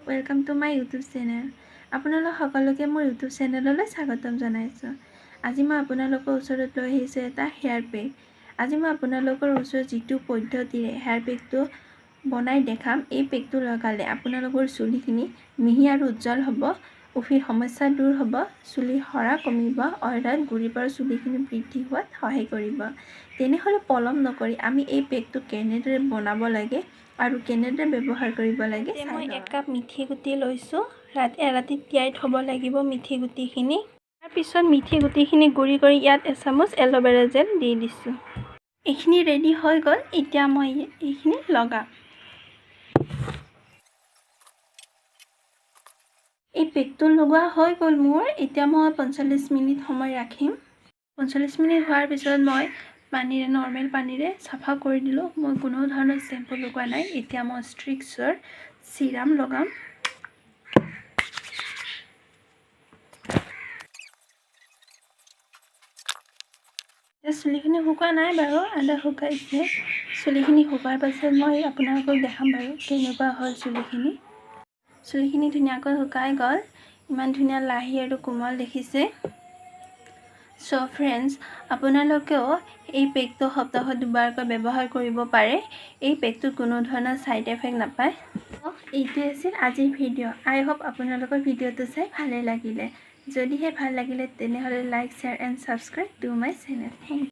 Welcome to my YouTube channel. আপোনালোক সকলোকে মোৰ ইউটিউব চেনেললৈ স্বাগতম জনাইছোঁ। আজি মই আপোনালোকৰ ওচৰত লৈ আহিছোঁ এটা হেয়াৰ পেক। আজি মই আপোনালোকৰ ওচৰত যিটো পদ্ধতিৰে হেয়াৰ পেকটো বনাই দেখাম, এই পেকটো লগালে আপোনালোকৰ চুলিখিনি মিহি আৰু উজ্জ্বল হ'ব, উফিৰ সমস্যা দূৰ হ'ব, চুলিৰ সৰা কমিব, অৰ্থাৎ গুৰিৰ পৰা চুলিখিনি বৃদ্ধি হোৱাত সহায় কৰিব। তেনেহ'লে পলম নকৰি আমি এই পেকটো কেনেদৰে বনাব লাগে আৰু কেনেদৰে ব্যৱহাৰ কৰিব লাগে। মই 1 কাপ মিঠি গুটি লৈছোঁ। এৰাতি তিয়াই থ'ব লাগিব মিঠি গুটিখিনি। তাৰপিছত মিঠি গুটিখিনি গুড়ি কৰি ইয়াত এচামুচ এল'ভেৰা জেল দি দিছোঁ। এইখিনি ৰেডি হৈ গ'ল। এতিয়া মই এইখিনি লগাম। এই পেকটো লগোৱা হৈ গ'ল মোৰ। এতিয়া মই 45 মিনিট সময় ৰাখিম। 45 মিনিট হোৱাৰ পিছত মই নৰ্মেল পানীৰে চাফা কৰি দিলোঁ। মই কোনো ধৰণৰ শ্বেম্পু লগোৱা নাই। এতিয়া মই ষ্ট্ৰিক্সৰ চিৰাম লগাম। চুলিখিনি শুকোৱা নাই বাৰু, আধা শুকাইছে। চুলিখিনি শুকোৱাৰ পাছত মই আপোনালোকক দেখাম বাৰু কেনেকুৱা হ'ল চুলিখিনি। চুলিখিনি ধুনীয়াকৈ শুকাই গ'ল। ইমান ধুনীয়া লাহি আৰু কোমল দেখিছে। চ' ফ্ৰেণ্ডছ, আপোনালোকেও এই পেকটো সপ্তাহত 2বাৰকৈ ব্যৱহাৰ কৰিব পাৰে। এই পেকটোত কোনো ধৰণৰ ছাইড এফেক্ট নাপায়। এইটোৱে আছিল আজিৰ ভিডিঅ'। আই হোপ আপোনালোকৰ ভিডিঅ'টো চাই ভালেই লাগিলে। যদিহে ভাল লাগিলে তেনেহ'লে like, share and subscribe to my channel. Thank U.